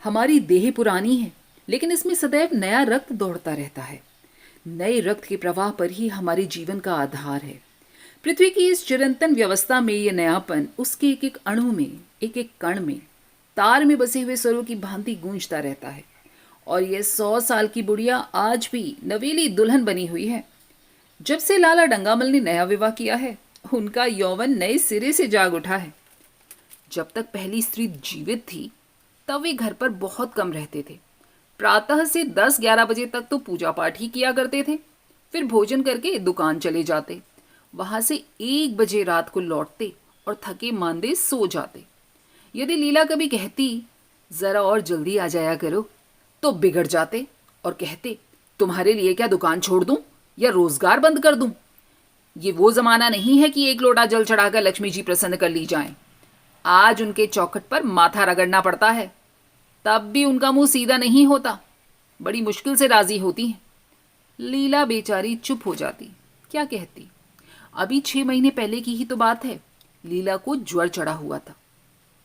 हमारी देह पुरानी है, लेकिन इसमें सदैव नया रक्त दौड़ता रहता है। नए रक्त के प्रवाह पर ही हमारे जीवन का आधार है। पृथ्वी की इस चिरंतन व्यवस्था में ये नयापन उसके एक एक अणु में, एक एक कण में, तार में बसे हुए स्वरों की भांति गूंजता रहता है। और ये 100 साल की बुढ़िया आज भी नवेली दुल्हन बनी हुई है। जब से लाला डंगामल ने नया विवाह किया है, उनका यौवन नए सिरे से जाग उठा है। जब तक पहली स्त्री जीवित थी, तब वे घर पर बहुत कम रहते थे। प्रातः से 10-11 बजे तक तो पूजा पाठ ही किया करते थे। फिर भोजन करके दुकान चले जाते। वहां से 1 बजे रात को लौटते और थके मांदे सो जाते। यदि लीला कभी कहती, जरा और जल्दी आ जाया करो, तो बिगड़ जाते और कहते, तुम्हारे लिए क्या दुकान छोड़ दूं या रोजगार बंद कर दूं? ये वो जमाना नहीं है कि एक लोटा जल चढ़ाकर लक्ष्मी जी प्रसन्न कर ली जाएं। आज उनके चौखट पर माथा रगड़ना पड़ता है, तब भी उनका मुंह सीधा नहीं होता। बड़ी मुश्किल से राजी होती हैं। लीला बेचारी चुप हो जाती। क्या कहती? अभी 6 महीने पहले की ही तो बात है। लीला को ज्वर चढ़ा हुआ था।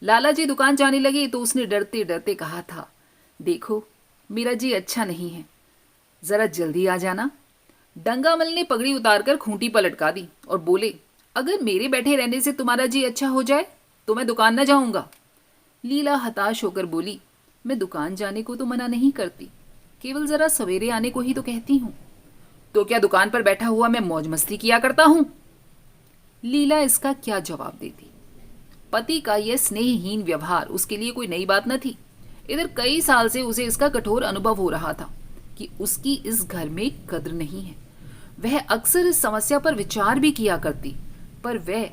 लाला जी दुकान जाने लगे तो उसने डरते डरते कहा था, देखो मेरा जी अच्छा नहीं है, जरा जल्दी आ जाना। डंगामल ने पगड़ी उतारकर खूंटी पर लटका दी और बोले, अगर मेरे बैठे रहने से तुम्हारा जी अच्छा हो जाए तो मैं दुकान न जाऊंगा। लीला हताश होकर बोली, मैं दुकान जाने को तो मना नहीं करती, केवल जरा सवेरे आने को ही तो कहती हूँ। तो क्या दुकान पर बैठा हुआ मैं मौज मस्ती किया करता हूं? लीला इसका क्या जवाब देती? पति का यह स्नेहहीन व्यवहार उसके लिए कोई नई बात न थी। इधर कई साल से उसे इसका कठोर अनुभव हो रहा था कि उसकी इस घर में कद्र नहीं है। वह अक्सर इस समस्या पर विचार भी किया करती, पर वह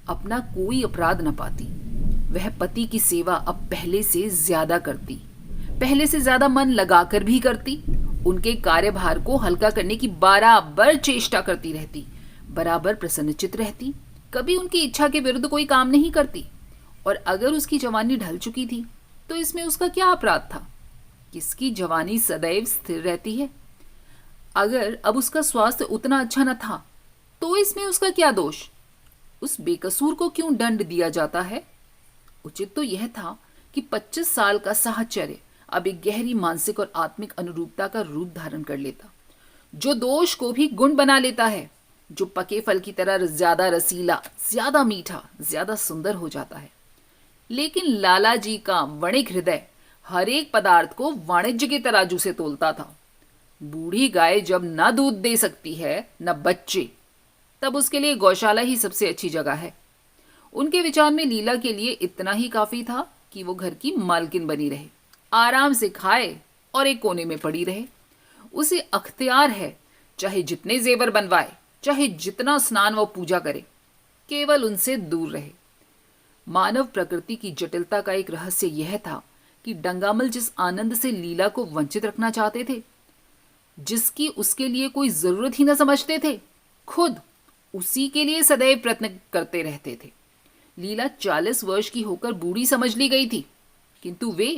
अपना कोई अपराध न पाती। वह पति की सेवा अब पहले से ज्यादा करती, पहले से ज्यादा मन लगाकर भी करती। उनके कार्यभार को हल्का करने की बराबर चेष्टा करती रहती, बराबर प्रसन्नचित रहती, कभी उनकी इच्छा के विरुद्ध कोई काम नहीं करती। और अगर उसकी जवानी ढल चुकी थी तो इसमें उसका क्या अपराध था? किसकी जवानी सदैव स्थिर रहती है? अगर अब उसका स्वास्थ्य उतना अच्छा न था तो इसमें उसका क्या दोष? उस बेकसूर को क्यों दंड दिया जाता है? उचित तो यह था कि 25 साल का साहचर्य अब एक गहरी मानसिक और आत्मिक अनुरूपता का रूप धारण कर लेता, जो दोष को भी गुण बना लेता है, जो पके फल की तरह ज्यादा रसीला, ज्यादा मीठा, ज्यादा सुंदर हो जाता है। लेकिन लाला जी का वणिक हृदय हर एक पदार्थ को वाणिज्य के तराजू से तोलता था। बूढ़ी गाय जब न दूध दे सकती है न बच्चे, तब उसके लिए गौशाला ही सबसे अच्छी जगह है। उनके विचार में लीला के लिए इतना ही काफी था कि वो घर की मालकिन बनी रहे, आराम से खाए और एक कोने में पड़ी रहे। उसे अख्तियार है, चाहे जितने जेवर बनवाए, चाहे जितना स्नान व पूजा करे, केवल उनसे दूर रहे। मानव प्रकृति की जटिलता का एक रहस्य यह था कि डंगामल जिस आनंद से लीला को वंचित रखना चाहते थे, जिसकी उसके लिए कोई जरूरत ही न समझते थे, खुद उसी के लिए सदैव प्रयत्न करते रहते थे। लीला 40 वर्ष की होकर बूढ़ी समझ ली गई थी, किंतु वे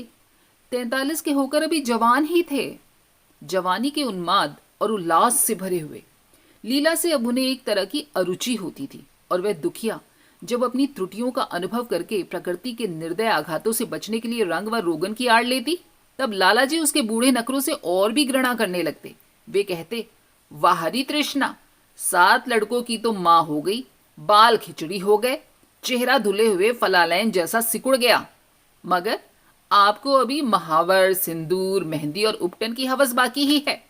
43 के होकर अभी जवान ही थे, जवानी के उन्माद और उल्लास से भरे हुए। लीला से अब उन्हें एक तरह की अरुचि होती थी, और वह दुखिया जब अपनी त्रुटियों का अनुभव करके प्रकृति के निर्दय आघातों से बचने के लिए रंग व रोगन की आड़ लेती, तब लाला जी उसके बूढ़े नखरों से और भी घृणा करने लगते। वे कहते, वाहरी तृष्णा, 7 लड़कों की तो माँ हो गई, बाल खिचड़ी हो गए, चेहरा धुले हुए फलालैन जैसा सिकुड़ गया, मगर आपको अभी महावर, सिंदूर, मेहंदी और उपटन की हवस बाकी ही है।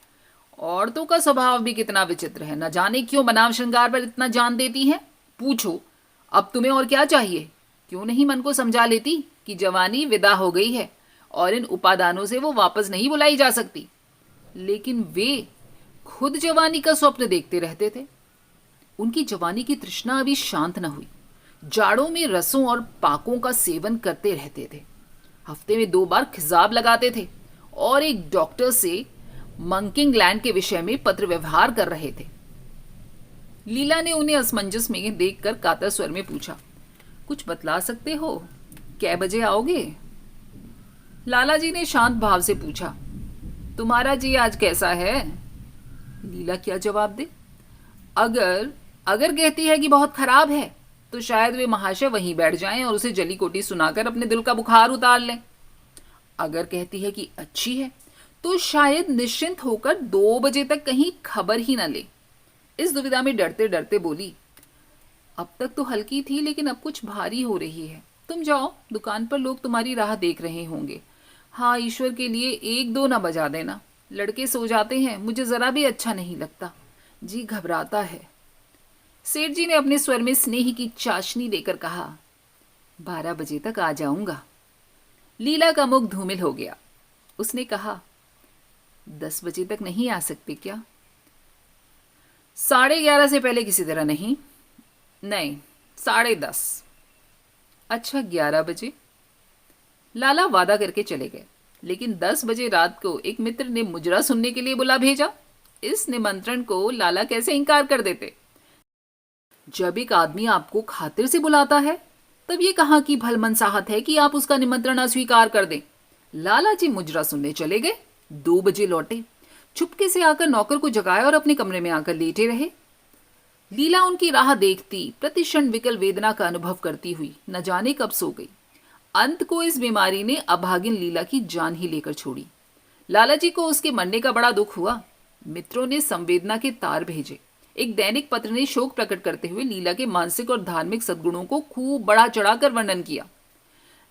औरतों का स्वभाव भी कितना विचित्र है, न जाने क्यों बनाव श्रृंगार पर इतना जान देती हैं। पूछो, अब तुम्हें और क्या चाहिए? क्यों नहीं मन को समझा लेती कि जवानी विदा हो गई है और इन उपादानों से वो वापस नहीं बुलाई जा सकती। लेकिन वे खुद जवानी का स्वप्न देखते रहते थे। उनकी जवानी की तृष्णा अभी शांत न हुई। जाड़ों में रसों और पाकों का सेवन करते रहते थे। हफ्ते में 2 बार खिजाब लगाते थे और एक डॉक्टर से मंकिंग लैंड के विषय में पत्र व्यवहार कर रहे थे। लीला ने उन्हें असमंजस में देखकर कातर स्वर में पूछा, कुछ बतला सकते हो? कै बजे आओगे? लाला जी ने शांत भाव से पूछा, तुम्हारा जी आज कैसा है? लीला क्या जवाब दे? अगर अगर कहती है कि बहुत खराब है तो शायद वे महाशय वहीं बैठ जाएं और उसे जली कोटी सुनाकर अपने दिल का बुखार उतार लें। अगर कहती है कि अच्छी है तो शायद निश्चिंत होकर 2 बजे तक कहीं खबर ही न ले। इस दुविधा में डरते डरते बोली, अब तक तो हल्की थी लेकिन अब कुछ भारी हो रही है। तुम जाओ, दुकान पर लोग तुम्हारी राह देख रहे होंगे। हाँ, ईश्वर के लिए 1-2 ना बजा देना। लड़के सो जाते हैं, मुझे जरा भी अच्छा नहीं लगता। जी घबराता है। सेठ जी ने अपने स्वर में स्नेह की चाशनी देकर कहा, 12 बजे तक आ जाऊंगा। लीला का मुख धूमिल हो गया। उसने कहा, 10 बजे तक नहीं आ सकते क्या? 11:30 से पहले किसी तरह नहीं। नहीं, 10:30। अच्छा, 11 बजे। लाला वादा करके चले गए, लेकिन 10 बजे रात को एक मित्र ने मुजरा सुनने के लिए बुला भेजा। इस निमंत्रण को लाला कैसे इनकार कर देते? जब एक आदमी आपको खातिर से बुलाता है, तब ये कहाँ की भलमनसाहत है कि आप उसका निमंत्रण अस्वीकार कर दें। लाला जी मुजरा सुनने चले गए। 2 बजे लौटे। चुपके से आकर नौकर को जगाया और अपने कमरे में आकर लेटे रहे। लीला उनकी राह देखती, प्रतिक्षण विकल वेदना का अनुभव करती हुई न जाने कब सो गई। अंत को इस बीमारी ने अभागिन लीला की जान ही लेकर छोड़ी। लाला जी को उसके मरने का बड़ा दुख हुआ। मित्रों ने संवेदना के तार भेजे। एक दैनिक पत्र ने शोक प्रकट करते हुए लीला के मानसिक और धार्मिक सद्गुणों को खूब बढ़ा चढ़ाकर वर्णन किया।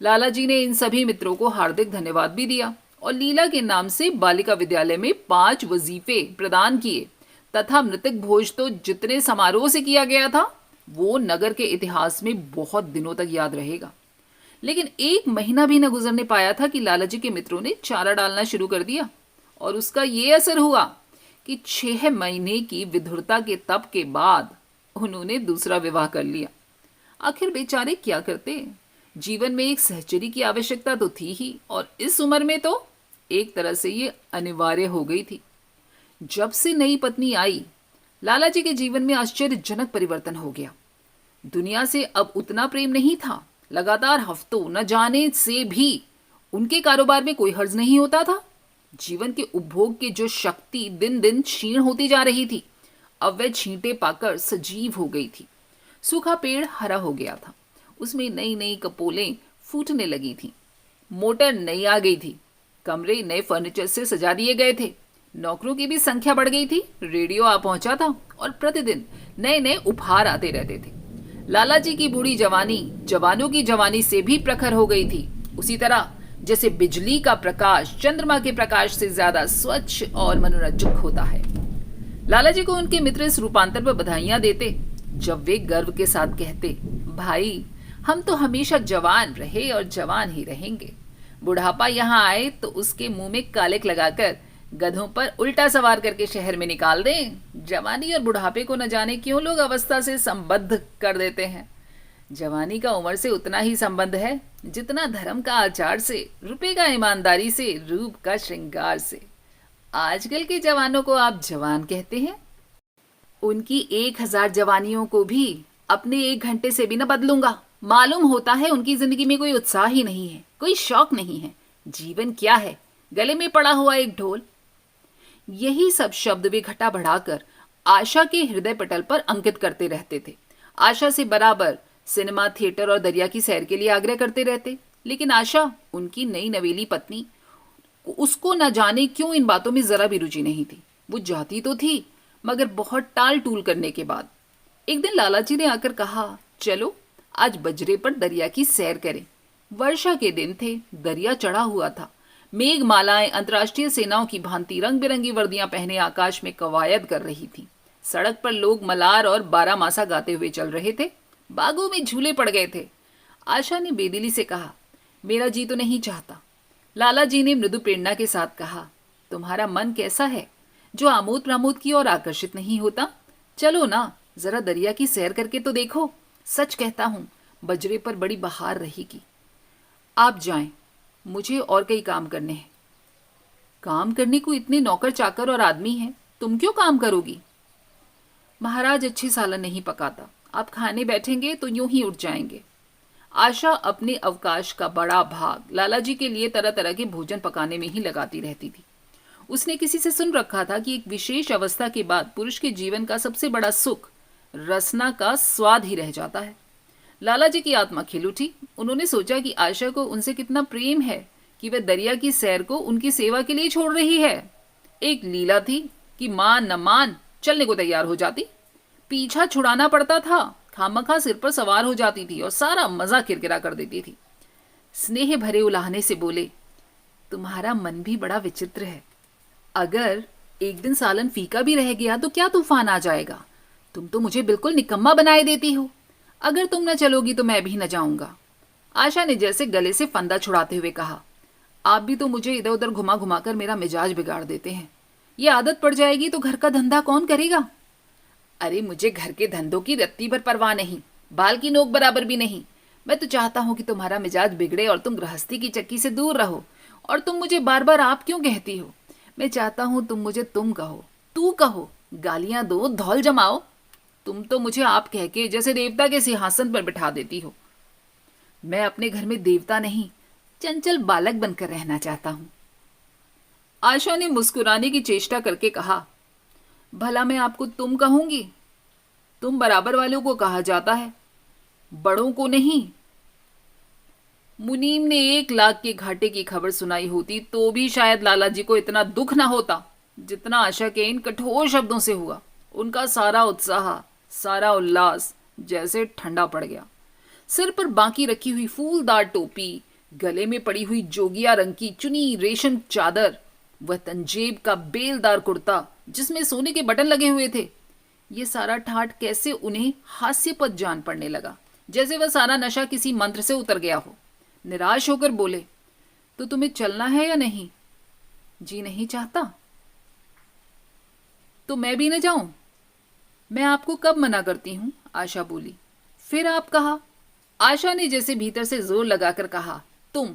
लाला जी ने इन सभी मित्रों को हार्दिक धन्यवाद भी दिया और लीला के नाम से बालिका विद्यालय में 5 वजीफे प्रदान किए तथा मृतक भोज तो जितने समारोह से किया गया था वो नगर के इतिहास में बहुत दिनों तक याद रहेगा। लेकिन 1 महीना भी न गुजरने पाया था कि लाला जी के मित्रों ने चारा डालना शुरू कर दिया और उसका ये असर हुआ कि 6 महीने की विधुरता के तप के बाद उन्होंने दूसरा विवाह कर लिया। आखिर बेचारे क्या करते? जीवन में एक सहचरी की आवश्यकता तो थी ही, और इस उम्र में तो एक तरह से ये अनिवार्य हो गई थी। जब से नई पत्नी आई, लाला जी के जीवन में आश्चर्यजनक परिवर्तन हो गया। दुनिया से अब उतना प्रेम नहीं था। लगातार हफ्तों न जाने से भी उनके कारोबार में कोई हर्ज नहीं होता था। जीवन के उपभोग की जो शक्ति दिन दिन क्षीण होती जा रही थी, अब वह छींटे पाकर सजीव हो गई थी। सूखा पेड़ हरा हो गया था। उसमें नई नई कपोलें फूटने लगी थीं। मोटर नई आ गई थी। कमरे नए फर्नीचर से सजा दिए गए थे। नौकरों की भी संख्या बढ़ गई थी। रेडियो आ पहुंचा था और प्रतिदिन नए नए उपहार आते रहते थे। लाला जी की बूढ़ी जवानी जवानों की जवानी से भी प्रखर हो गई थी। उसी तरह जैसे बिजली का प्रकाश चंद्रमा के प्रकाश से ज्यादा स्वच्छ और मनोरंजक होता है। लाला जी को उनके मित्र इस रूपांतर पर बधाइयां देते, जब वे गर्व के साथ कहते, भाई हम तो हमेशा जवान रहे और जवान ही रहेंगे। बुढ़ापा यहाँ आए तो उसके मुंह में कालिक लगाकर गधों पर उल्टा सवार करके शहर में निकाल दें। जवानी और बुढ़ापे को न जाने क्यों लोग अवस्था से संबद्ध कर देते हैं। जवानी का उम्र से उतना ही संबंध है जितना धर्म का आचार से, रुपए का ईमानदारी से, रूप का श्रृंगार से। आजकल के जवानों को आप जवान कहते हैं। उनकी 1000 जवानियों को भी अपने 1 घंटे से भी न बदलूंगा। मालूम होता है उनकी जिंदगी में कोई उत्साह ही नहीं है, कोई शौक नहीं है। जीवन क्या है? गले में पड़ा हुआ एक ढोल। यही सब शब्द वे घटा बढ़ाकर आशा के हृदय पटल पर अंकित करते रहते थे। आशा से बराबर सिनेमा, थिएटर और दरिया की सैर के लिए आग्रह करते रहते। लेकिन आशा, उनकी नई नवेली पत्नी, उसको न जाने क्यों इन बातों में जरा भी रुचि नहीं थी। वो जाती तो थी, मगर बहुत टाल टूल करने के बाद। एक दिन लाला जी ने आकर कहा, चलो आज बजरे पर दरिया की सैर करें। वर्षा के दिन थे, दरिया चढ़ा हुआ था। मेघमालाएं अंतर्राष्ट्रीय सेनाओं की भांति रंग बिरंगी वर्दियां पहने आकाश में कवायद कर रही थी। सड़क पर लोग मलार और बारामासा गाते हुए चल रहे थे। बागों में झूले पड़ गए थे। आशा ने बेदिली से कहा, मेरा जी तो नहीं चाहता। लाला जी ने मृदु प्रेरणा के साथ कहा, तुम्हारा मन कैसा है जो आमोद प्रमोद की ओर आकर्षित नहीं होता? चलो ना, जरा दरिया की सैर करके तो देखो। सच कहता हूं, बजरे पर बड़ी बहार रहेगी। आप जाएं, मुझे और कई काम करने हैं। काम करने को इतने नौकर चाकर और आदमी हैं, तुम क्यों काम करोगी? महाराज अच्छी सालन नहीं पकाता, आप खाने बैठेंगे तो यूं ही उठ जाएंगे। आशा अपने अवकाश का बड़ा भाग लाला जी के लिए तरह तरह के भोजन पकाने में ही लगाती रहती थी। उसने किसी से सुन रखा था कि एक विशेष अवस्था के बाद पुरुष के जीवन का सबसे बड़ा सुख रसना का स्वाद ही रह जाता है। लाला जी की आत्मा खिल उठी। उन्होंने सोचा कि आशा को उनसे कितना प्रेम है कि वह दरिया की सैर को उनकी सेवा के लिए छोड़ रही है। एक लीला थी कि मान न मान चलने को तैयार हो जाती, पीछा छुड़ाना पड़ता था, खामखा सिर पर सवार हो जाती थी और सारा मजा किरकिरा कर देती थी। स्नेह भरे उलाहने से बोले, तुम्हारा मन भी बड़ा विचित्र है। अगर एक दिन सालन फीका भी रह गया तो क्या तूफान आ जाएगा। तुम तो मुझे बिल्कुल निकम्मा बनाए देती हो। अगर तुम न चलोगी तो मैं भी न जाऊंगा। आशा ने जैसे गले से फंदा छुड़ाते हुए कहा, आप भी तो मुझे इधर उधर घुमा घुमा कर मेरा मिजाज बिगाड़ देते हैं। ये आदत पड़ जाएगी तो घर का धंधा कौन करेगा। अरे मुझे घर के धंधों की रत्ती भर परवाह नहीं, बाल की नोक बराबर भी नहीं। मैं तो चाहता हूं कि तुम्हारा मिजाज बिगड़े और तुम गृहस्थी की चक्की से दूर रहो। और तुम मुझे बार बार आप क्यों कहती हो। मैं चाहता हूं तुम मुझे तुम कहो, तू कहो, गालियां दो, धौल जमाओ। तुम तो मुझे आप कह के जैसे देवता के सिंहासन पर बिठा देती हो। मैं अपने घर में देवता नहीं, चंचल बालक बनकर रहना चाहता हूं। आशा ने मुस्कुराने की चेष्टा करके कहा, भला मैं आपको तुम कहूंगी। तुम बराबर वालों को कहा जाता है, बड़ों को नहीं। मुनीम ने 1 लाख के घाटे की खबर सुनाई होती तो भी शायद लाला जी को इतना दुख ना होता जितना आशा के इन कठोर शब्दों से हुआ। उनका सारा उत्साह, सारा उल्लास जैसे ठंडा पड़ गया। सिर पर बाकी रखी हुई फूलदार टोपी, गले में पड़ी हुई जोगिया रंग की चुनी रेशम चादर, वह तंजेब का बेलदार कुर्ता जिसमें सोने के बटन लगे हुए थे, ये सारा ठाठ कैसे उन्हें हास्यपद जान पड़ने लगा, जैसे वह सारा नशा किसी मंत्र से उतर गया हो। निराश होकर बोले, तो तुम्हें चलना है या नहीं। जी नहीं चाहता। तो मैं भी न जाऊं। मैं आपको कब मना करती हूं, आशा बोली। फिर आप कहा। आशा ने जैसे भीतर से जोर लगाकर कहा, तुम,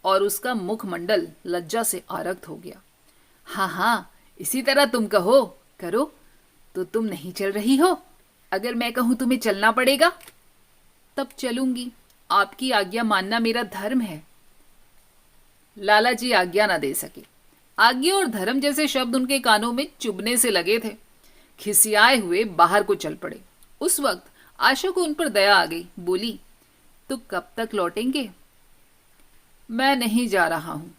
और उसका मुखमंडल लज्जा से आरक्त हो गया। हाँ हाँ, इसी तरह तुम कहो करो। तो तुम नहीं चल रही हो। अगर मैं कहूं तुम्हें चलना पड़ेगा तब चलूंगी। आपकी आज्ञा मानना मेरा धर्म है। लाला जी आज्ञा ना दे सके। आज्ञा और धर्म जैसे शब्द उनके कानों में चुभने से लगे थे। खिसियाए हुए बाहर को चल पड़े। उस वक्त आशा को उन पर दया आ गई। बोली, तो कब तक लौटेंगे। मैं नहीं जा रहा हूं।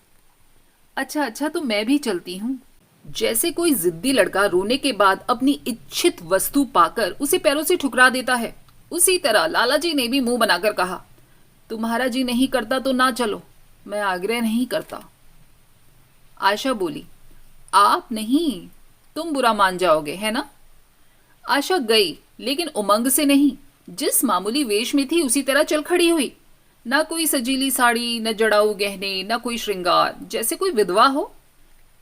अच्छा अच्छा, तो मैं भी चलती हूं। जैसे कोई जिद्दी लड़का रोने के बाद अपनी इच्छित वस्तु पाकर उसे पैरों से ठुकरा देता है, उसी तरह लाला जी ने भी मुंह बनाकर कहा, तुम्हारा जी नहीं करता तो ना चलो, मैं आग्रह नहीं करता। आशा बोली, आप नहीं, तुम बुरा मान जाओगे, है ना। आशा गई, लेकिन उमंग से नहीं। जिस मामूली वेश में थी उसी तरह चल खड़ी हुई। ना कोई सजीली साड़ी, न जड़ाऊ गहने, न कोई श्रृंगार, जैसे कोई विधवा हो।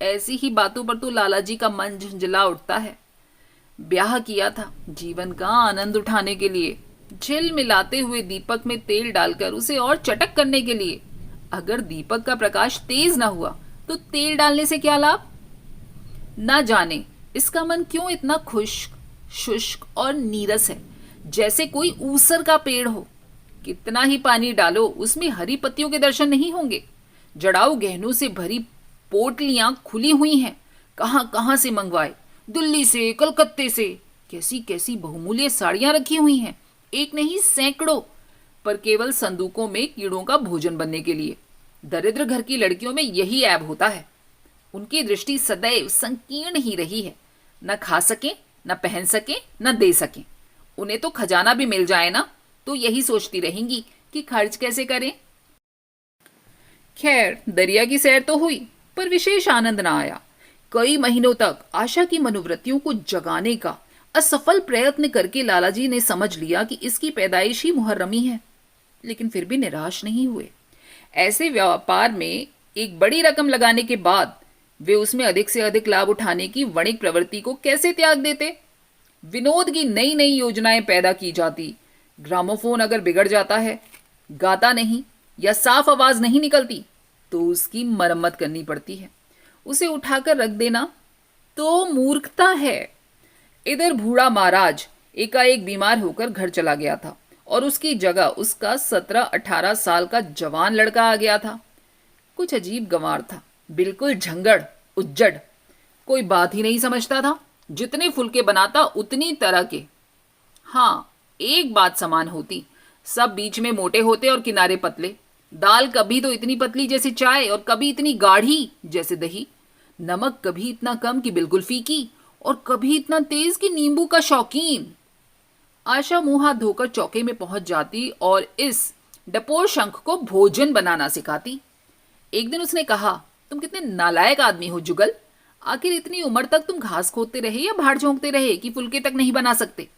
ऐसी ही बातों पर तो लाला जी का मन झंझला उठता है। ब्याह किया था जीवन का आनंद उठाने के लिए, झिल मिलाते हुए दीपक में तेल डालकर उसे और चटक करने के लिए। अगर दीपक का प्रकाश तेज ना हुआ तो तेल डालने से क्या लाभ। ना जाने इसका मन क्यों इतना खुश्क, शुष्क और नीरस है, जैसे कोई ऊसर का पेड़ हो। कितना ही पानी डालो उसमें हरी पत्तियों के दर्शन नहीं होंगे। जड़ाऊ गहनों से भरी पोटलियां खुली हुई हैं, कहां कहां से मंगवाए, दिल्ली से, कलकत्ते से। कैसी कैसी बहुमूल्य साड़ियां रखी हुई हैं, एक नहीं सैकड़ों, पर केवल संदूकों में कीड़ों का भोजन बनने के लिए। दरिद्र घर की लड़कियों में यही ऐब होता है। उनकी दृष्टि सदैव संकीर्ण ही रही है। न खा सके, न पहन सके, न दे सके। उन्हें तो खजाना भी मिल जाए ना तो यही सोचती रहेंगी कि खर्च कैसे करें। खैर, दरिया की सैर तो हुई, पर विशेष आनंद ना आया। कई महीनों तक आशा की मनोवृत्तियों को जगाने का असफल प्रयत्न करके लालाजी ने समझ लिया कि इसकी पैदाइश ही मुहर्रमी है, लेकिन फिर भी निराश नहीं हुए। ऐसे व्यापार में एक बड़ी रकम लगाने के बाद वे उसमें अधिक से अधिक लाभ उठाने की वणिक प्रवृत्ति को कैसे त्याग देते। विनोद की नई नई योजनाएं पैदा की जाती। ग्रामोफोन अगर बिगड़ जाता है, गाता नहीं या साफ आवाज नहीं निकलती, तो उसकी मरम्मत करनी पड़ती है। उसे उठाकर रख देना तो मूर्खता है। इधर बूढ़ा महाराज एकाएक बीमार होकर घर चला गया था और उसकी जगह उसका 17-18 साल का जवान लड़का आ गया था। कुछ अजीब गंवार था, बिल्कुल झंगड़, उज्जड़, कोई बात ही नहीं समझता था। जितने फुलके बनाता उतनी तरह के। हाँ, एक बात समान होती, सब बीच में मोटे होते और किनारे पतले। दाल कभी तो इतनी पतली जैसे चाय और कभी इतनी गाढ़ी जैसे दही। नमक कभी इतना कम कि बिल्कुल फीकी और कभी इतना तेज कि नींबू का शौकीन। आशा मुंह हाथ धोकर चौके में पहुंच जाती और इस डपोर शंख को भोजन बनाना सिखाती। एक दिन उसने कहा, तुम कितने नालायक आदमी हो जुगल। आखिर इतनी उम्र तक तुम घास खोदते रहे या भाड़ झोंकते रहे कि फुलके तक नहीं बना सकते।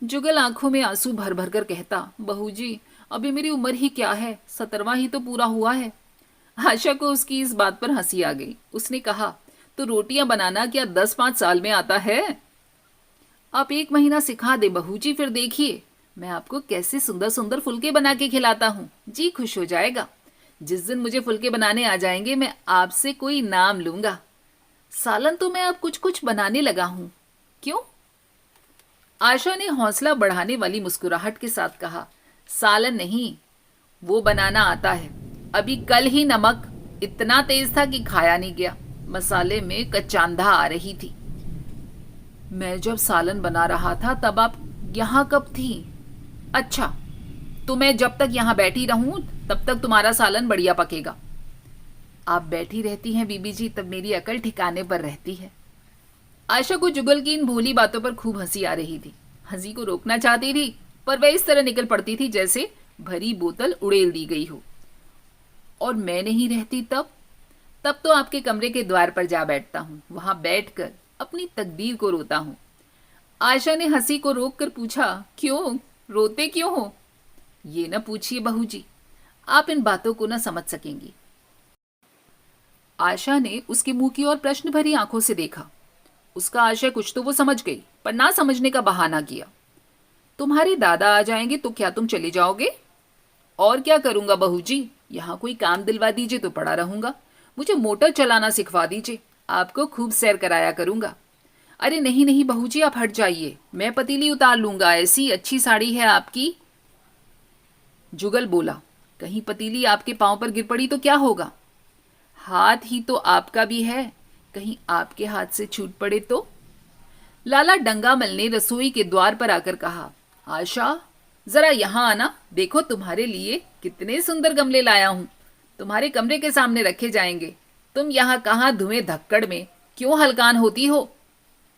जुगल आंखों में आंसू भर भर कर कहता, बहू जी अभी मेरी उम्र ही क्या है, 17वां ही तो पूरा हुआ है। आशा को उसकी इस बात पर हंसी आ गई। उसने कहा, तो रोटियां बनाना क्या 10-5 साल में आता है? आप 1 महीना सिखा दे बहू जी, फिर देखिए मैं आपको कैसे सुंदर सुंदर फुलके बना के खिलाता हूँ। जी खुश हो जाएगा। जिस दिन मुझे फुलके बनाने आ जाएंगे मैं आपसे कोई इनाम लूंगा। सालन तो मैं अब कुछ कुछ बनाने लगा हूं। क्यों? आशा ने हौसला बढ़ाने वाली मुस्कुराहट के साथ कहा, सालन नहीं, वो बनाना आता है। अभी कल ही नमक इतना तेज था कि खाया नहीं गया। मसाले में कचांधा आ रही थी। मैं जब सालन बना रहा था तब आप यहां कब थी? अच्छा, तो मैं जब तक यहां बैठी रहूं तब तक तुम्हारा सालन बढ़िया पकेगा। आप बैठी रहती हैं बीबी जी तब मेरी अकल ठिकाने पर रहती है। आशा को जुगल की इन भोली बातों पर खूब हंसी आ रही थी। हंसी को रोकना चाहती थी पर वह इस तरह निकल पड़ती थी जैसे भरी बोतल उड़ेल दी गई हो। और मैं नहीं रहती तब? तब तो आपके कमरे के द्वार पर जा बैठता हूँ, वहां बैठकर अपनी तकदीर को रोता हूँ। आशा ने हंसी को रोक कर पूछा, क्यों रोते क्यों हो? ये न पूछिए बहू जी, आप इन बातों को न समझ सकेंगी। आशा ने उसके मुंह की ओर प्रश्न भरी आंखों से देखा। उसका आशय कुछ तो वो समझ गई पर ना समझने का बहाना किया। तुम्हारे दादा आ जाएंगे तो क्या तुम चले जाओगे? और क्या करूंगा बहू जी, यहाँ कोई काम दिलवा दीजिए तो पड़ा रहूंगा। मुझे मोटर चलाना सिखवा दीजिए, आपको खूब सैर कराया करूंगा। अरे नहीं नहीं बहू जी, आप हट जाइए, मैं पतीली उतार लूंगा, ऐसी अच्छी साड़ी है आपकी। जुगल बोला, कहीं पतीली आपके पांव पर गिर पड़ी तो क्या होगा? हाथ ही तो आपका भी है, कहीं आपके हाथ से छूट पड़े तो? लाला डंगामल ने रसोई के द्वार पर आकर कहा, आशा जरा यहां आना, देखो तुम्हारे लिए कितने सुंदर गमले लाया हूं। तुम्हारे कमरे के सामने रखे जाएंगे। तुम यहां कहां धुएं धक्कड़ में क्यों हलकान होती हो?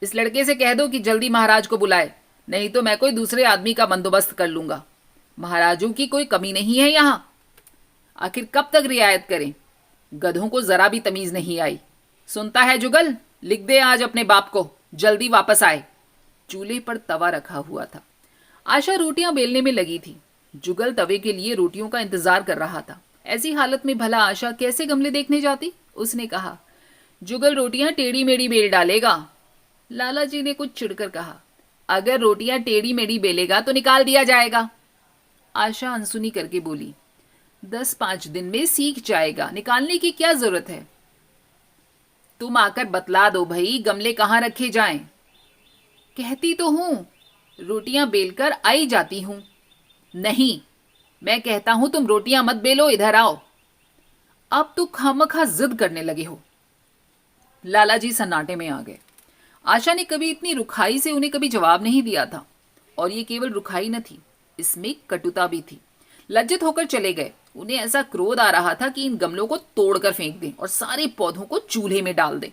इस लड़के से कह दो कि जल्दी महाराज को बुलाए, नहीं तो मैं कोई दूसरे आदमी का बंदोबस्त कर लूंगा। महाराजों की कोई कमी नहीं है यहां। आखिर कब तक रियायत करें? गधों को जरा भी तमीज नहीं आई। सुनता है जुगल, लिख दे आज अपने बाप को जल्दी वापस आए। चूल्हे पर तवा रखा हुआ था। आशा रोटियां बेलने में लगी थी। जुगल तवे के लिए रोटियों का इंतजार कर रहा था। ऐसी हालत में भला आशा कैसे गमले देखने जाती? उसने कहा, जुगल रोटियां टेढ़ी मेढ़ी बेल डालेगा। लाला जी ने कुछ चिढ़कर कहा, अगर रोटियां टेढ़ी मेढ़ी बेलेगा तो निकाल दिया जाएगा। आशा अनसुनी करके बोली, 10-5 दिन में सीख जाएगा, निकालने की क्या जरूरत है? तुम आकर बतला दो भाई, गमले कहाँ रखे जाएं। कहती तो हूं, रोटियां बेलकर आई जाती हूं। नहीं, मैं कहता हूं तुम रोटियां मत बेलो, इधर आओ। अब तो खामखा जिद करने लगे हो। लाला जी सन्नाटे में आ गए। आशा ने कभी इतनी रुखाई से उन्हें कभी जवाब नहीं दिया था। और ये केवल रुखाई न थी, इसमें कटुता भी थी। लज्जित होकर चले गए। उन्हें ऐसा क्रोध आ रहा था कि इन गमलों को तोड़कर फेंक दें और सारे पौधों को चूल्हे में डाल दें।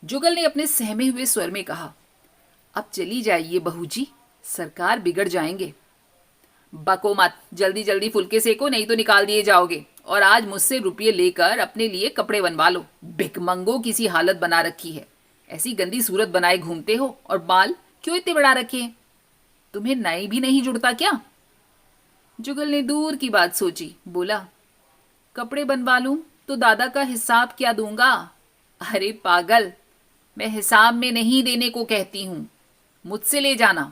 जुगल ने अपने सहमे हुए स्वर में कहा, अब चली जाइए बहू जी, सरकार बिगड़ जाएंगे। बको मत, जल्दी जल्दी फुलके सेको, नहीं तो निकाल दिए जाओगे। और आज मुझसे रुपये लेकर अपने लिए कपड़े बनवा लो। भिकमंगो किसी हालत बना रखी है, ऐसी गंदी सूरत बनाए घूमते हो। और बाल क्यों इतने बढ़ा रखे हैं? तुम्हें नाई भी नहीं जुड़ता क्या? जुगल ने दूर की बात सोची, बोला, कपड़े बनवा लूं तो दादा का हिसाब क्या दूंगा? अरे पागल, मैं हिसाब में नहीं देने को कहती हूं, मुझसे ले जाना।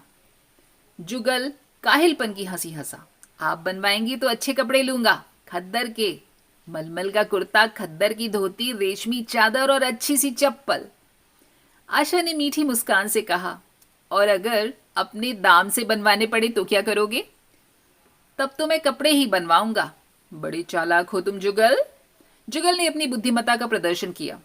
जुगल काहिलपन की हंसी हंसा, आप बनवाएंगी तो अच्छे कपड़े लूंगा, खद्दर के, मलमल का कुर्ता, खद्दर की धोती, रेशमी चादर और अच्छी सी चप्पल। आशा ने मीठी मुस्कान से कहा, और अगर अपने दाम से बनवाने पड़े तो क्या करोगे? तब तो मैं कपड़े ही बनवाऊंगा। बड़े चालाक हो तुम जुगल। जुगल ने अपनी बुद्धिमत्ता का प्रदर्शन किया।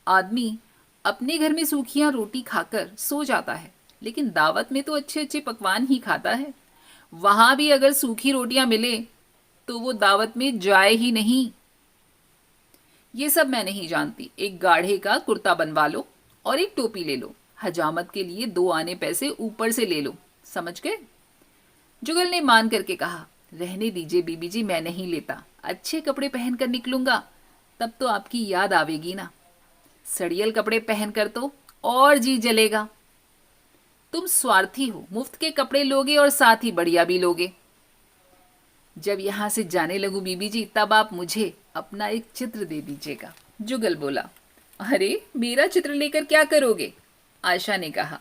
आदमी अपने घर में सूखियां रोटी खाकर सो जाता है, लेकिन दावत में तो अच्छे अच्छे पकवान ही खाता है। वहां भी अगर सूखी रोटियां मिले तो वो दावत में जाए ही नहीं। ये सब मैं नहीं जानती, एक गाढ़े का कुर्ता बनवा लो और एक टोपी ले लो, हजामत के लिए 2 आने पैसे ऊपर से ले लो, समझ गए? जुगल ने मान करके कहा, रहने दीजिए बीबी जी, मैं नहीं लेता, अच्छे कपड़े पहन कर निकलूंगा, तब तो आपकी याद आवेगी ना। सड़ियल कपड़े पहनकर तो और जी जलेगा। तुम स्वार्थी हो, मुफ्त के कपड़े लोगे और साथ ही बढ़िया भी लोगे। जब यहां से जाने लगूं बीबी जी, तब आप मुझे अपना एक चित्र दे दीजिएगा। जुगल बोला, अरे मेरा चित्र लेकर क्या करोगे? आशा ने कहा,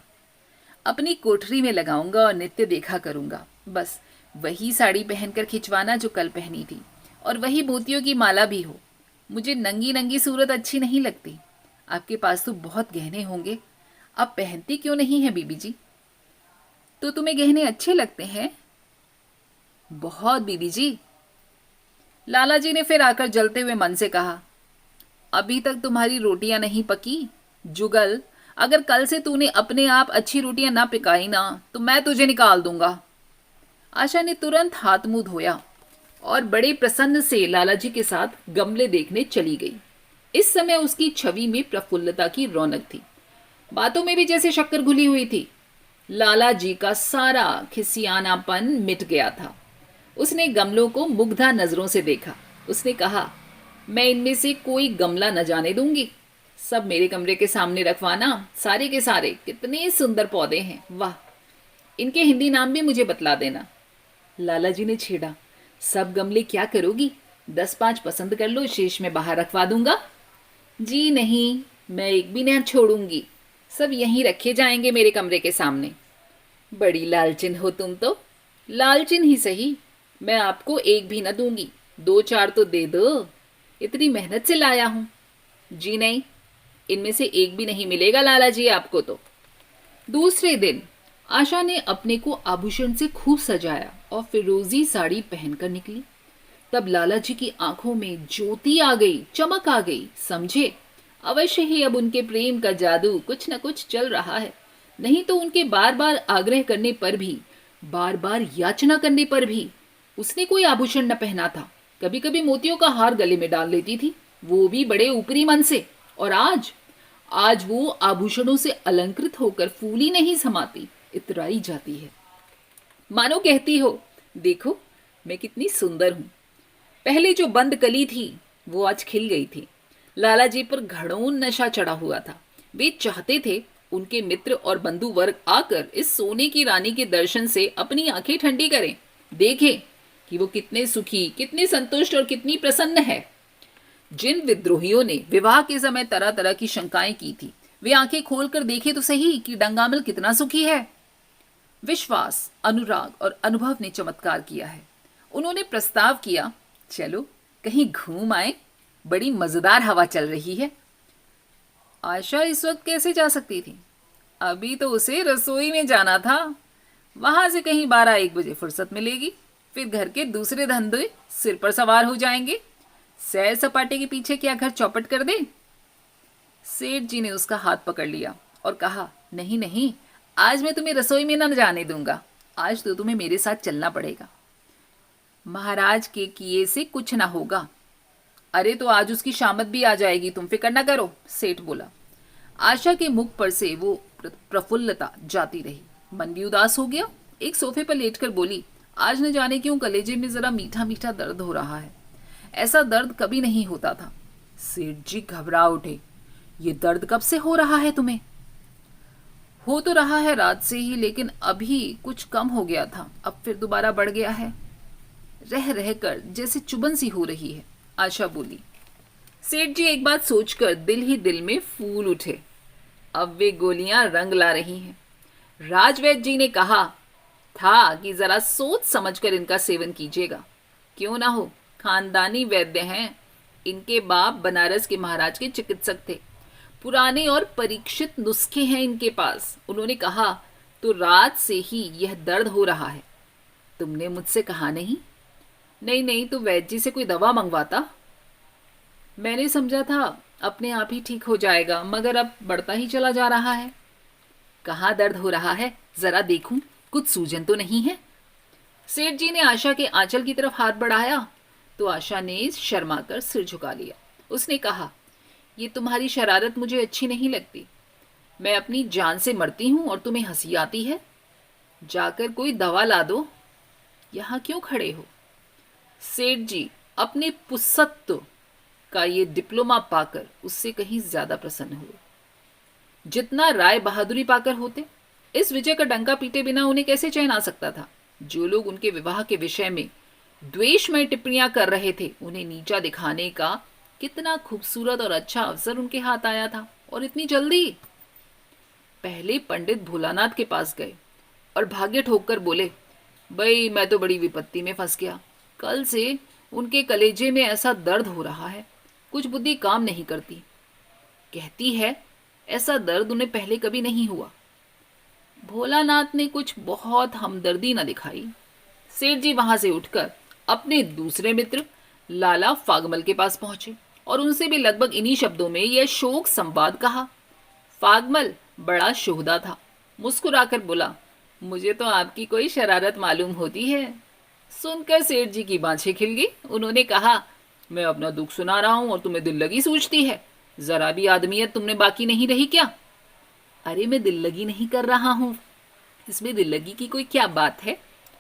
अपनी कोठरी में लगाऊंगा और नित्य देखा करूंगा। बस वही साड़ी पहनकर खिंचवाना जो कल पहनी थी, और वही मोतियों की माला भी हो। मुझे नंगी नंगी सूरत अच्छी नहीं लगती। आपके पास तो बहुत गहने होंगे, आप पहनती क्यों नहीं है बीबी जी? तो तुम्हें गहने अच्छे लगते हैं? बहुत बीबी जी। लाला जी ने फिर आकर जलते हुए मन से कहा, अभी तक तुम्हारी रोटियां नहीं पकी? जुगल, अगर कल से तूने अपने आप अच्छी रोटियां ना पकाई ना, तो मैं तुझे निकाल दूंगा। आशा ने तुरंत हाथ मुंह धोया और बड़े प्रसन्न से लाला जी के साथ गमले देखने चली गई। इस समय उसकी छवि में प्रफुल्लता की रौनक थी, बातों में भी जैसे शक्कर घुली हुई थी। लाला जी का सारा खिसियानापन मिट गया था। उसने गमलों को मुग्धा नजरों से देखा। उसने कहा, मैं इनमें से कोई गमला न जाने दूंगी, सब मेरे कमरे के सामने रखवाना। सारे के सारे कितने सुंदर पौधे हैं, वाह! इनके हिंदी नाम भी मुझे बतला देना। लाला जी ने छेड़ा, सब गमले क्या करोगी? 10-5 पसंद कर लो, शेष में बाहर रखवा दूंगा। जी नहीं, मैं एक भी नहीं छोड़ूंगी, सब यहीं रखे जाएंगे मेरे कमरे के सामने। बड़ी लालचिन हो तुम तो। लालचिन ही सही, मैं आपको एक भी न दूंगी, 2-4 तो दे दो, इतनी मेहनत से लाया हूं। जी नहीं, इनमें से एक भी नहीं मिलेगा लाला जी आपको तो। दूसरे दिन आशा ने अपने को आभूषण से खूब सजाया और फिरोजी साड़ी पहनकर निकली। तब लाला जी की आंखों में ज्योति आ गई, चमक आ गई। समझे, अवश्य ही अब उनके प्रेम का जादू कुछ न कुछ चल रहा है। नहीं तो उनके बार बार आग्रह करने पर भी, बार बार याचना करने पर भी उसने कोई आभूषण न पहना था। कभी कभी मोतियों का हार गले में डाल लेती थी, वो भी बड़े ऊपरी मन से। और आज आज वो आभूषणों से अलंकृत होकर फूली नहीं समाती, इतराई जाती है। मानो कहती हो, देखो मैं कितनी सुंदर हूं। पहले जो बंद कली थी वो आज खिल गई थी। लाला जी पर घड़ों नशा चढ़ा हुआ था। वे चाहते थे उनके मित्र और बंधु वर्ग आकर इस सोने की रानी के दर्शन से अपनी आंखें ठंडी करें, देखें कि वो कितने सुखी, कितने संतुष्ट और कितनी प्रसन्न है। जिन विद्रोहियों ने विवाह के समय तरह तरह की शंकाएं की थी, वे आंखें खोलकर देखे तो सही कि डंगामल कितना सुखी है। विश्वास, अनुराग और अनुभव ने चमत्कार किया है। उन्होंने प्रस्ताव किया, चलो कहीं घूम आए, बड़ी मजेदार हवा चल रही है। आशा इस वक्त कैसे जा सकती थी? अभी तो उसे रसोई में जाना था। वहां से कहीं 12-1 बजे फुर्सत मिलेगी, फिर घर के दूसरे धंधे सिर पर सवार हो जाएंगे। सैर सपाटे के पीछे क्या घर चौपट कर दे? सेठ जी ने उसका हाथ पकड़ लिया और कहा, नहीं नहीं, आज मैं तुम्हें रसोई में न जाने दूंगा, आज तो तुम्हें मेरे साथ चलना पड़ेगा। महाराज के किए से कुछ ना होगा। अरे तो आज उसकी शामत भी आ जाएगी, तुम फिक्र ना करो, सेठ बोला। आशा के मुख पर से वो प्रफुल्लता जाती रही, मन भी उदास हो गया। एक सोफे पर लेटकर बोली, आज न जाने क्यों कलेजे में जरा मीठा मीठा दर्द हो रहा है। ऐसा दर्द कभी नहीं होता था। सेठ जी घबरा उठे, ये दर्द कब से हो रहा है तुम्हें? हो तो रहा है रात से ही, लेकिन अभी कुछ कम हो गया था, अब फिर दोबारा बढ़ गया है। रह रहकर जैसे चुभन सी हो रही है, आशा बोली। सेठ जी एक बात सोचकर दिल ही दिल में फूल उठे। अब वे गोलियां रंग ला रही हैं। राजवैद्य जी ने कहा था कि जरा सोच समझकर इनका सेवन कीजिएगा। क्यों ना हो, खानदानी वैद्य हैं। इनके बाप बनारस के महाराज के चिकित्सक थे। पुराने और परीक्षित नुस्खे हैं इनके पास। उन्होंने कहा तो रात से ही यह दर्द हो रहा है। तुमने मुझसे कहा नहीं? नहीं नहीं, तो वैद्य जी से कोई दवा मंगवाता। मैंने समझा था अपने आप ही ठीक हो जाएगा, मगर अब बढ़ता ही चला जा रहा है। कहाँ दर्द हो रहा है, जरा देखूं, कुछ सूजन तो नहीं है? सेठ जी ने आशा के आंचल की तरफ हाथ बढ़ाया तो आशा ने शर्मा कर सिर झुका लिया। उसने कहा, ये तुम्हारी शरारत मुझे अच्छी नहीं लगती। मैं अपनी जान से मरती हूं और तुम्हें हंसी आती है। जाकर कोई दवा ला दो। यहां क्यों खड़े हो? सेठ जी अपने पुसत्व का ये डिप्लोमा पाकर उससे कहीं ज्यादा प्रसन्न हुए, जितना राय बहादुरी पाकर होते। इस विजय का डंका पीटे बिना उन्हें कैसे चैन आ सकता था? जो लोग उनके विवाह के विषय में द्वेषमय टिप्पणियां कर रहे थे, उन्हें नीचा दिखाने का कितना खूबसूरत और अच्छा अवसर उनके हाथ आया था, और इतनी जल्दी। पहले पंडित भोलानाथ के पास गए और भाग्य ठोक कर बोले, भाई मैं तो बड़ी विपत्ति में फंस गया। कल से उनके कलेजे में ऐसा दर्द हो रहा है, कुछ बुद्धि काम नहीं करती। कहती है ऐसा दर्द उन्हें पहले कभी नहीं हुआ। भोलानाथ ने कुछ बहुत हमदर्दी न दिखाई। सेठ जी वहां से उठकर अपने दूसरे मित्र लाला फागमल के पास पहुंचे और उनसे भी लगभग इन्हीं शब्दों में यह शोक संवाद कहा। फागमल बड़ा शोहदा था, मुस्कुराकर बोला, मुझे तो आपकी कोई शरारत मालूम होती है। सुनकर सेठ जी की बाँछें खिल गई। उन्होंने कहा, मैं अपना दुख सुना रहा हूं और तुम्हें दिल लगी सूझती है। जरा भी आदमियत तुमने बाकी नहीं रही क्या? अरे मैं दिल लगी नहीं कर रहा हूं, इसमें दिल लगी की कोई क्या बात है?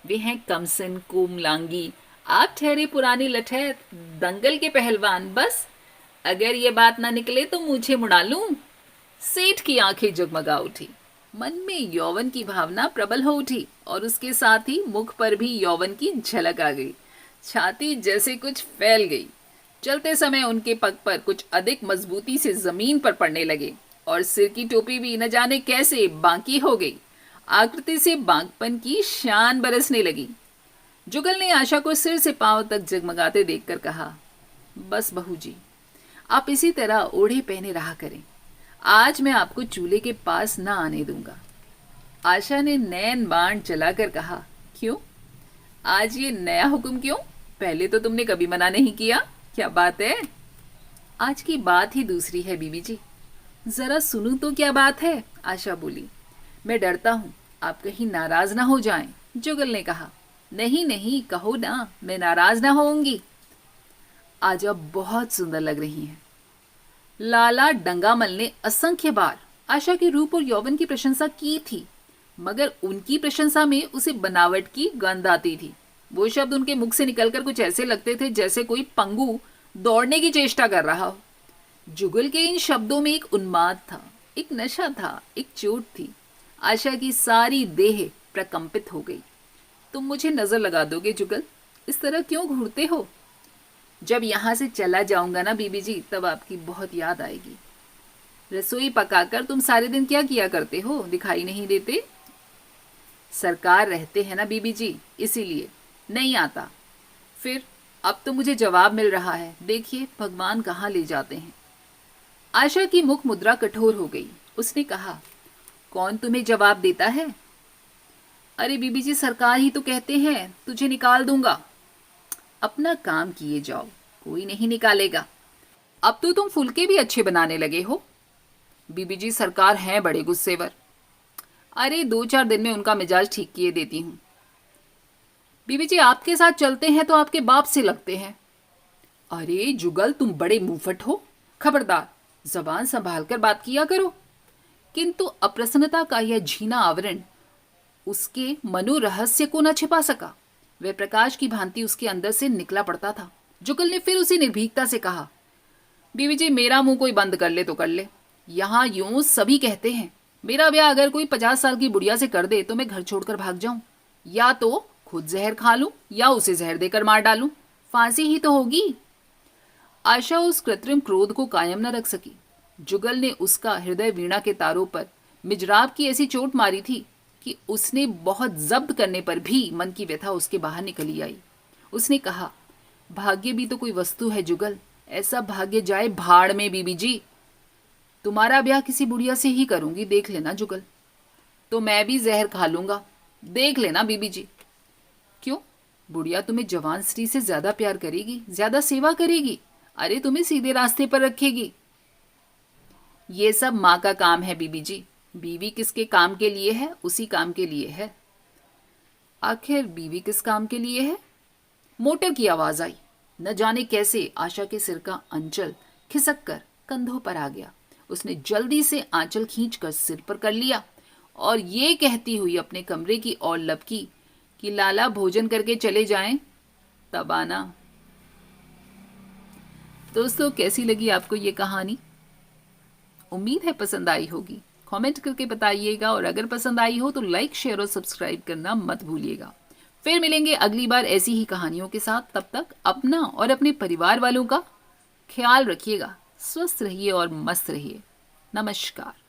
वे हैं कमसन कोमलांगी, आप ठहरे पुराने लठैत, दंगल के पहलवान। बस अगर ये बात ना निकले तो मुझे मुड़ा लूं। सेठ की आंखें जगमगा उठी, मन में यौवन की भावना प्रबल हो उठी और उसके साथ ही मुख पर भी यौवन की झलक आ गई। छाती जैसे कुछ फैल गई। चलते समय उनके पग पर कुछ अधिक मजबूती से जमीन पर पड़ने लगे और सिर की टोपी भी न जाने कैसे बांकी हो गई। आकृति से बांकपन की शान बरसने लगी। जुगल ने आशा को सिर से पांव तक जगमगाते देखकर कहा, बस बहू जी, आप इसी तरह ओढ़े पहने रहा करें। आज मैं आपको चूल्हे के पास ना आने दूंगा। आशा ने नैन बाण चलाकर कहा, क्यों? आज ये नया हुक्म क्यों? पहले तो तुमने कभी मना नहीं किया। क्या बात है? आज की बात ही दूसरी है बीबी जी। जरा सुनूं तो क्या बात है? आशा बोली। मैं डरता हूं आप कहीं नाराज ना हो जाएं। जुगल ने कहा, नहीं नहीं कहो ना, मैं नाराज ना होऊंगी। आज आप बहुत सुंदर लग रही हैं। लाला डंगामल ने असंख्य बार आशा के रूप और यौवन की प्रशंसा की थी, मगर उनकी प्रशंसा में उसे बनावट की गंध आती थी। वो शब्द उनके मुख से निकलकर कुछ ऐसे लगते थे जैसे कोई पंगु दौड़ने की चेष्टा कर रहा हो। जुगल के इन शब्दों में एक उन्माद था, एक नशा था, एक चोट थी। आशा की सारी देह प्रकंपित हो गई। तुम मुझे नजर लगा दोगे जुगल? इस तरह क्यों घूरते हो? जब यहां से चला जाऊंगा ना बीबी जी, तब आपकी बहुत याद आएगी। रसोई पकाकर तुम सारे दिन क्या किया करते हो, दिखाई नहीं देते? सरकार रहते हैं ना बीबी जी, इसीलिए नहीं आता। फिर अब तो मुझे जवाब मिल रहा है, देखिए भगवान कहाँ ले जाते हैं। आशा की मुख मुद्रा कठोर हो गई। उसने कहा, कौन तुम्हें जवाब देता है? अरे बीबी जी, सरकार ही तो कहते हैं तुझे निकाल दूंगा। अपना काम किए जाओ, कोई नहीं निकालेगा। अब तो तुम फुलके भी अच्छे बनाने लगे हो। बीबी जी, सरकार हैं बड़े गुस्सेवर। अरे 2-4 दिन में उनका मिजाज ठीक किए देती हूं। बीबी जी, आपके साथ चलते हैं तो आपके बाप से लगते हैं। अरे जुगल, तुम बड़े मुंहफट हो। खबरदार, जबान संभाल कर बात किया करो। किंतु अप्रसन्नता का यह झीना आवरण उसके मनोरहस्य को न छिपा सका। वह प्रकाश की भांति उसके अंदर से निकला पड़ता था। जुगल ने फिर उसी निर्भीकता से कहा, बीवी जी, मेरा मुंह कोई बंद कर ले तो कर ले। यहाँ यूं सभी कहते हैं। मेरा ब्याह अगर कोई 50 साल की बुढ़िया से कर दे तो मैं घर छोड़कर भाग जाऊं, या तो खुद जहर खा लूं या उसे जहर देकर मार डालूं। फांसी ही तो होगी। आशा उस कृत्रिम क्रोध को कायम न रख सकी। जुगल ने उसका हृदय वीणा के तारों पर मिजराब की ऐसी चोट मारी थी कि उसने बहुत जब्त करने पर भी मन की व्यथा उसके बाहर निकली आई। उसने कहा, भाग्य भी तो कोई वस्तु है जुगल, ऐसा भाग्य जाए भाड़ में बीबी जी। तुम्हारा ब्याह किसी बुढ़िया से ही करूंगी, देख लेना जुगल। तो मैं भी जहर खा लूंगा, देख लेना बीबी जी। क्यों? बुढ़िया तुम्हें जवान स्त्री से ज्यादा प्यार करेगी, ज्यादा सेवा करेगी। अरे तुम्हें सीधे रास्ते पर रखेगी। ये सब माँ का काम है बीबी जी। बीवी किसके काम के लिए है? उसी काम के लिए है। आखिर बीवी किस काम के लिए है? मोटर की आवाज आई। न जाने कैसे आशा के सिर का अंचल खिसक कर कंधों पर आ गया। उसने जल्दी से आंचल खींचकर सिर पर कर लिया और ये कहती हुई अपने कमरे की ओर लपकी कि लाला भोजन करके चले जाएं, तब आना। दोस्तों, कैसी लगी आपको ये कहानी? उम्मीद है पसंद आई होगी। कमेंट करके बताइएगा और अगर पसंद आई हो तो लाइक, शेयर और सब्सक्राइब करना मत भूलिएगा। फिर मिलेंगे अगली बार ऐसी ही कहानियों के साथ। तब तक अपना और अपने परिवार वालों का ख्याल रखिएगा। स्वस्थ रहिए और मस्त रहिए। नमस्कार।